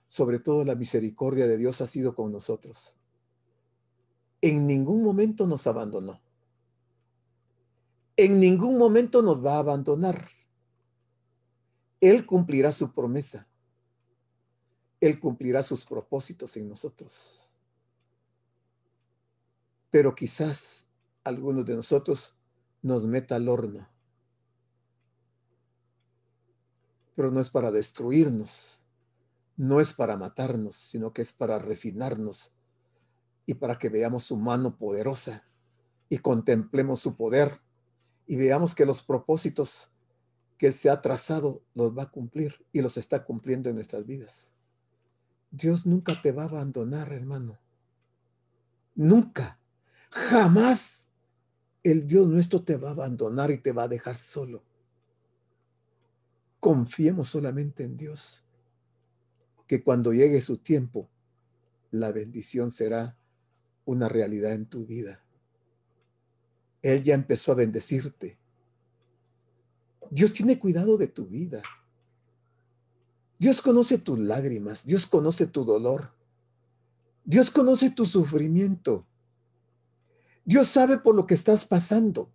sobre todo la misericordia de Dios ha sido con nosotros. En ningún momento nos abandonó. En ningún momento nos va a abandonar. Él cumplirá su promesa. Él cumplirá sus propósitos en nosotros. Pero quizás algunos de nosotros nos meta al horno. Pero no es para destruirnos, no es para matarnos, sino que es para refinarnos y para que veamos su mano poderosa y contemplemos su poder y veamos que los propósitos que Él se ha trazado los va a cumplir y los está cumpliendo en nuestras vidas. Dios nunca te va a abandonar, hermano. Nunca, jamás el Dios nuestro te va a abandonar y te va a dejar solo. Confiemos solamente en Dios, que cuando llegue su tiempo, la bendición será una realidad en tu vida. Él ya empezó a bendecirte. Dios tiene cuidado de tu vida. Dios conoce tus lágrimas, Dios conoce tu dolor, Dios conoce tu sufrimiento. Dios sabe por lo que estás pasando.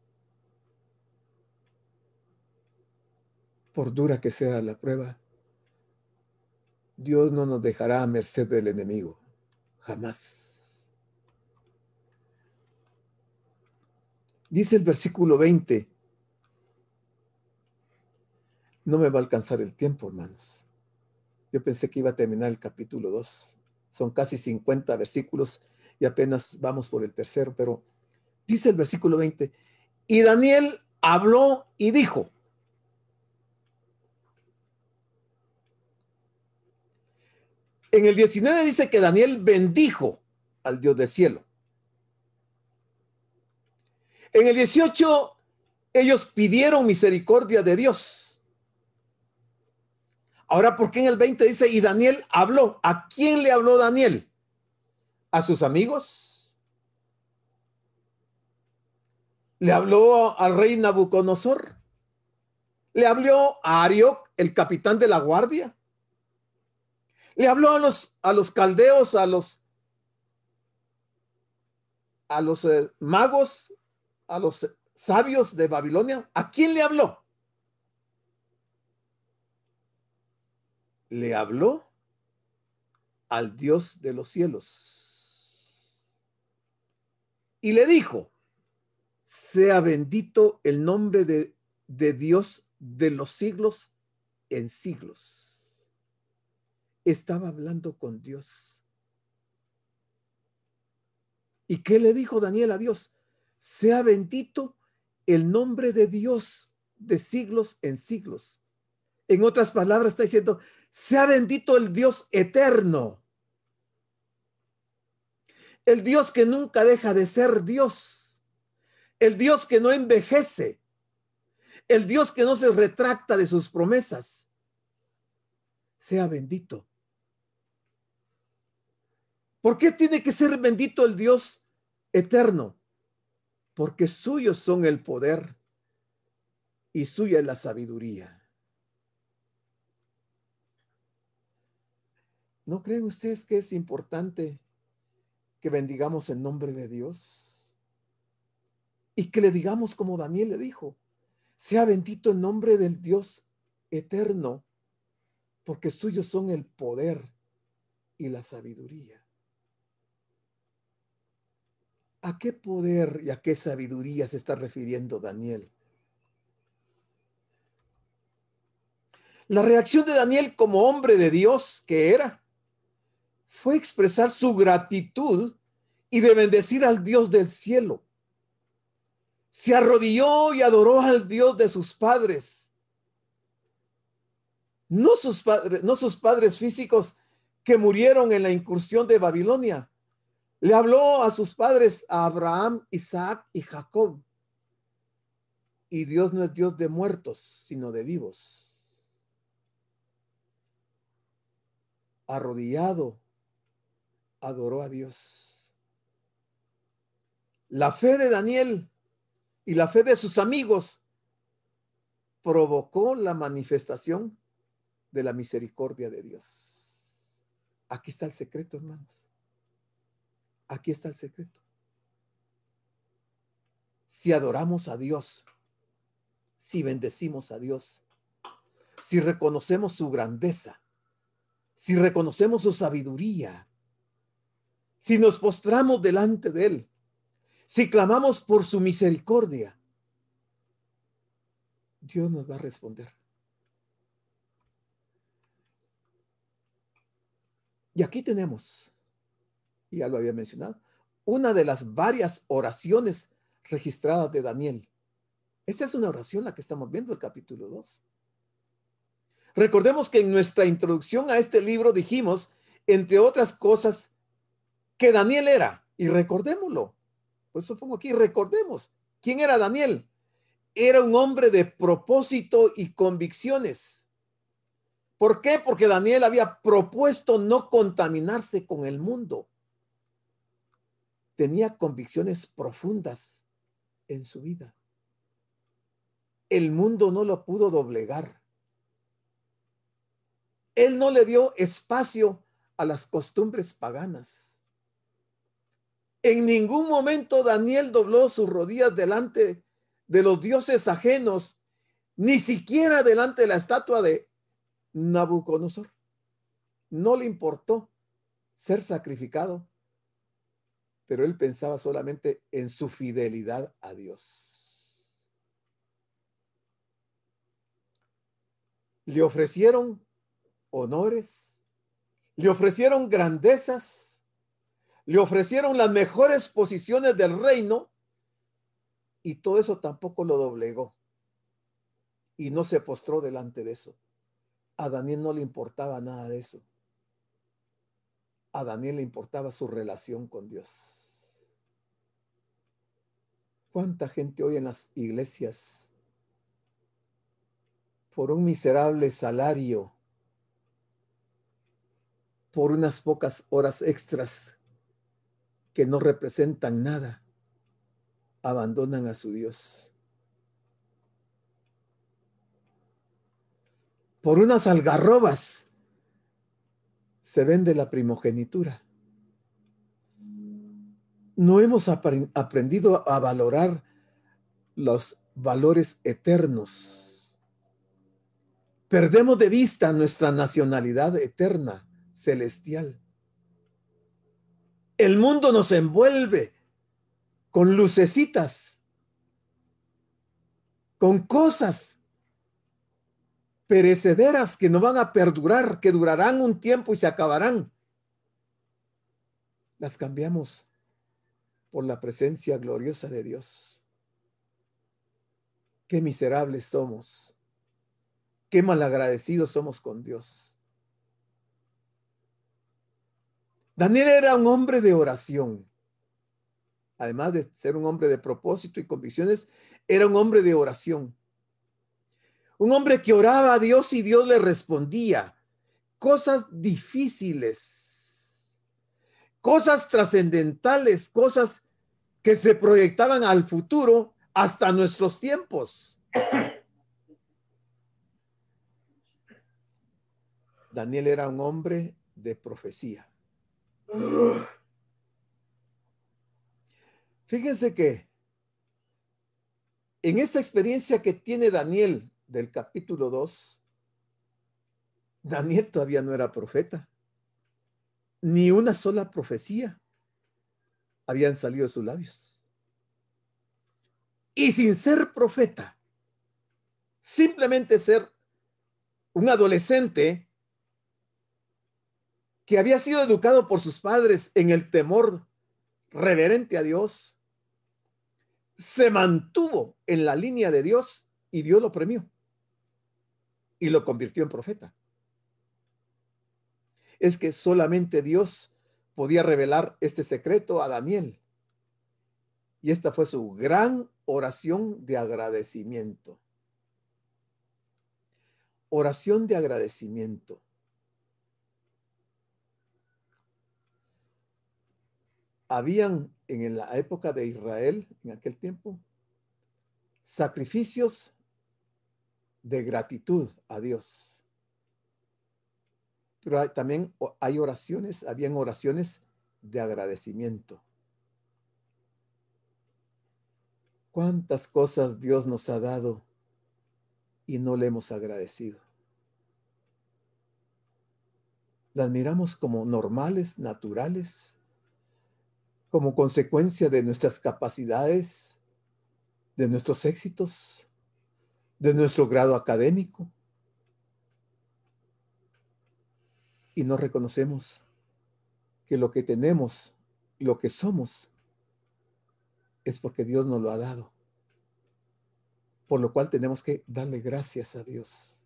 Por dura que sea la prueba, Dios no nos dejará a merced del enemigo, jamás. Dice el versículo 20, no me va a alcanzar el tiempo, hermanos. Yo pensé que iba a terminar el capítulo 2. Son casi 50 versículos y apenas vamos por el tercero, pero dice el versículo 20, y Daniel habló y dijo, en el 19 dice que Daniel bendijo al Dios del cielo. En el 18 ellos pidieron misericordia de Dios. Ahora, ¿por qué en el 20 dice, y Daniel habló? ¿A quién le habló Daniel? ¿A sus amigos? Le habló al rey Nabucodonosor. Le habló a Arioc, el capitán de la guardia. Le habló a los caldeos, a los magos, a los sabios de Babilonia. ¿A quién le habló? Le habló al Dios de los cielos. Y le dijo, sea bendito el nombre de Dios de los siglos en siglos. Estaba hablando con Dios. ¿Y qué le dijo Daniel a Dios? Sea bendito el nombre de Dios de siglos en siglos. En otras palabras está diciendo, sea bendito el Dios eterno. El Dios que nunca deja de ser Dios. El Dios que no envejece. El Dios que no se retracta de sus promesas. Sea bendito. ¿Por qué tiene que ser bendito el Dios eterno? Porque suyos son el poder y suya es la sabiduría. ¿No creen ustedes que es importante que bendigamos el nombre de Dios? Y que le digamos como Daniel le dijo, sea bendito el nombre del Dios eterno, porque suyos son el poder y la sabiduría. ¿A qué poder y a qué sabiduría se está refiriendo Daniel? La reacción de Daniel como hombre de Dios que era, fue expresar su gratitud y de bendecir al Dios del cielo. Se arrodilló y adoró al Dios de sus padres. No sus padres físicos que murieron en la incursión de Babilonia. Le habló a sus padres, a Abraham, Isaac y Jacob. Y Dios no es Dios de muertos, sino de vivos. Arrodillado, adoró a Dios. La fe de Daniel y la fe de sus amigos provocó la manifestación de la misericordia de Dios. Aquí está el secreto, hermanos. Aquí está el secreto. Si adoramos a Dios, si bendecimos a Dios, si reconocemos su grandeza, si reconocemos su sabiduría, si nos postramos delante de Él, si clamamos por su misericordia, Dios nos va a responder. Y aquí tenemos, ya lo había mencionado, una de las varias oraciones registradas de Daniel. Esta es una oración la que estamos viendo, el capítulo 2. Recordemos que en nuestra introducción a este libro dijimos, entre otras cosas, que Daniel era, y recordémoslo, por eso pongo aquí, recordemos, ¿quién era Daniel? Era un hombre de propósito y convicciones. ¿Por qué? Porque Daniel había propuesto no contaminarse con el mundo. Tenía convicciones profundas en su vida. El mundo no lo pudo doblegar. Él no le dio espacio a las costumbres paganas. En ningún momento Daniel dobló sus rodillas delante de los dioses ajenos, ni siquiera delante de la estatua de Nabucodonosor. No le importó ser sacrificado, pero él pensaba solamente en su fidelidad a Dios. Le ofrecieron honores, le ofrecieron grandezas, le ofrecieron las mejores posiciones del reino y todo eso tampoco lo doblegó y no se postró delante de eso. A Daniel no le importaba nada de eso. A Daniel le importaba su relación con Dios. ¿Cuánta gente hoy en las iglesias, por un miserable salario, por unas pocas horas extras que no representan nada, abandonan a su Dios. Por unas algarrobas se vende la primogenitura. No hemos aprendido a valorar los valores eternos. Perdemos de vista nuestra nacionalidad eterna, celestial. El mundo nos envuelve con lucecitas, con cosas perecederas que no van a perdurar, que durarán un tiempo y se acabarán. Las cambiamos por la presencia gloriosa de Dios. Qué miserables somos. Qué malagradecidos somos con Dios. Daniel era un hombre de oración. Además de ser un hombre de propósito y convicciones, era un hombre de oración. Un hombre que oraba a Dios y Dios le respondía. Cosas difíciles, cosas trascendentales, cosas que se proyectaban al futuro hasta nuestros tiempos. Daniel era un hombre de profecía. Fíjense que en esta experiencia que tiene Daniel del capítulo 2, Daniel todavía no era profeta. Ni una sola profecía habían salido de sus labios. Y sin ser profeta, simplemente ser un adolescente que había sido educado por sus padres en el temor reverente a Dios, se mantuvo en la línea de Dios y Dios lo premió y lo convirtió en profeta. Es que solamente Dios podía revelar este secreto a Daniel. Y esta fue su gran oración de agradecimiento. Oración de agradecimiento. Habían en la época de Israel, en aquel tiempo, sacrificios de gratitud a Dios. Pero también hay oraciones, habían oraciones de agradecimiento. ¿Cuántas cosas Dios nos ha dado y no le hemos agradecido? Las miramos como normales, naturales, como consecuencia de nuestras capacidades, de nuestros éxitos, de nuestro grado académico. Y no reconocemos que lo que tenemos, lo que somos, es porque Dios nos lo ha dado. Por lo cual tenemos que darle gracias a Dios.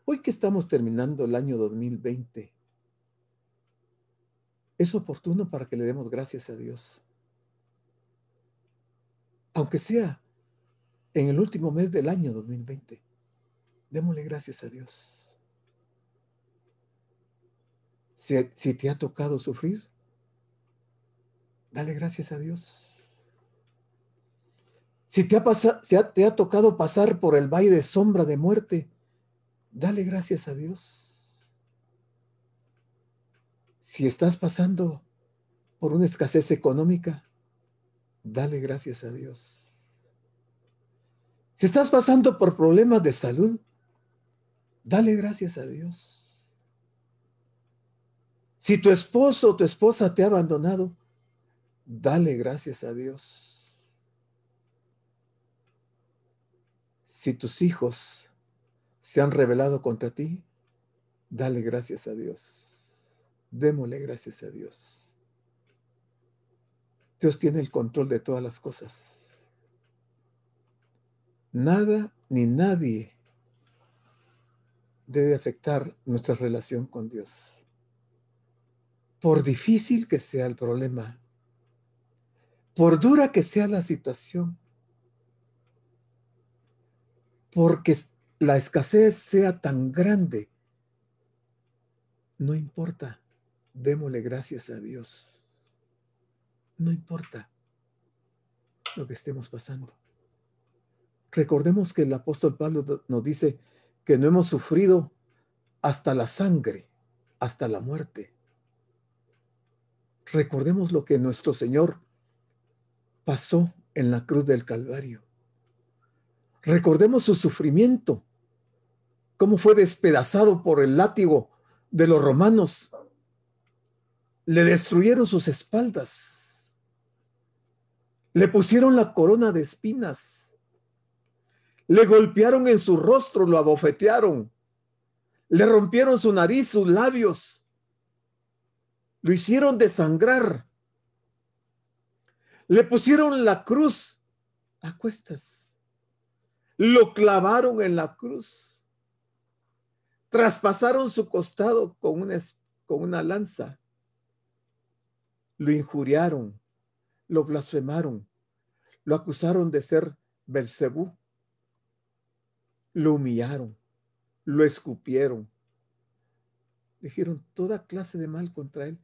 Hoy que estamos terminando el año 2020, es oportuno para que le demos gracias a Dios. Aunque sea en el último mes del año 2020, démosle gracias a Dios. Si te ha tocado sufrir, dale gracias a Dios. Si te ha tocado pasar por el valle de sombra de muerte, dale gracias a Dios. Si estás pasando por una escasez económica, dale gracias a Dios. Si estás pasando por problemas de salud, dale gracias a Dios. Si tu esposo o tu esposa te ha abandonado, dale gracias a Dios. Si tus hijos se han rebelado contra ti, dale gracias a Dios. Démosle gracias a Dios. Dios tiene el control de todas las cosas. Nada ni nadie debe afectar nuestra relación con Dios. Por difícil que sea el problema, por dura que sea la situación, porque la escasez sea tan grande, no importa, démosle gracias a Dios. No importa. lo que estemos pasando. Recordemos que el apóstol Pablo nos dice que no hemos sufrido hasta la sangre, hasta la muerte. Recordemos lo que nuestro Señor pasó en la cruz del Calvario. Recordemos su sufrimiento, cómo fue despedazado por el látigo de los romanos. Le destruyeron sus espaldas. Le pusieron la corona de espinas. Le golpearon en su rostro, lo abofetearon. Le rompieron su nariz, sus labios. Lo hicieron desangrar. Le pusieron la cruz a cuestas. Lo clavaron en la cruz. Traspasaron su costado con una lanza. Lo injuriaron, lo blasfemaron, lo acusaron de ser Belcebú. Lo humillaron, lo escupieron. Dijeron toda clase de mal contra él.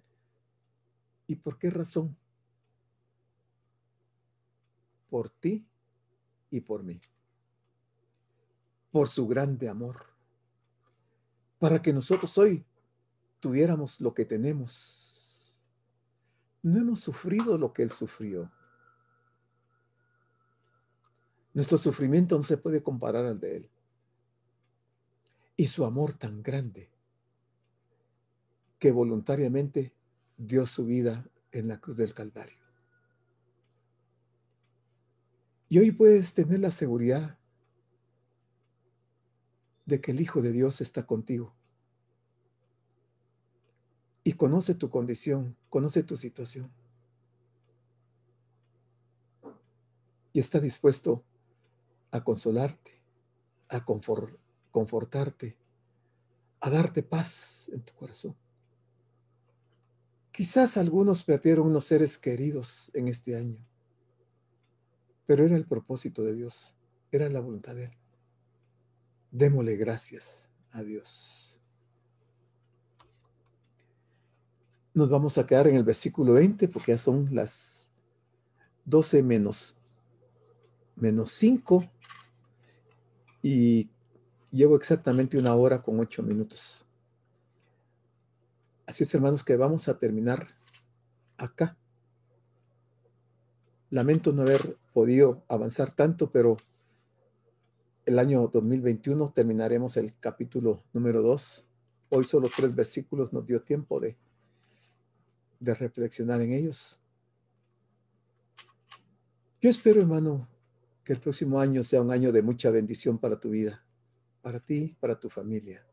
¿Y por qué razón? Por ti y por mí. Por su grande amor. Para que nosotros hoy tuviéramos lo que tenemos. No hemos sufrido lo que él sufrió. Nuestro sufrimiento no se puede comparar al de él. Y su amor tan grande que voluntariamente dio su vida en la cruz del Calvario. Y hoy puedes tener la seguridad de que el Hijo de Dios está contigo. Y conoce tu condición, conoce tu situación. Y está dispuesto a consolarte, a confortarte, a darte paz en tu corazón. Quizás algunos perdieron unos seres queridos en este año, pero era el propósito de Dios, era la voluntad de Él. Démosle gracias a Dios. Nos vamos a quedar en el versículo 20 porque ya son las 12 menos 5 y llevo exactamente 1 hora con 8 minutos. Así es, hermanos, que vamos a terminar acá. Lamento no haber podido avanzar tanto, pero el año 2021 terminaremos el capítulo número 2. Hoy solo 3 versículos nos dio tiempo de reflexionar en ellos. Yo espero, hermano, que el próximo año sea un año de mucha bendición para tu vida, para ti, para tu familia.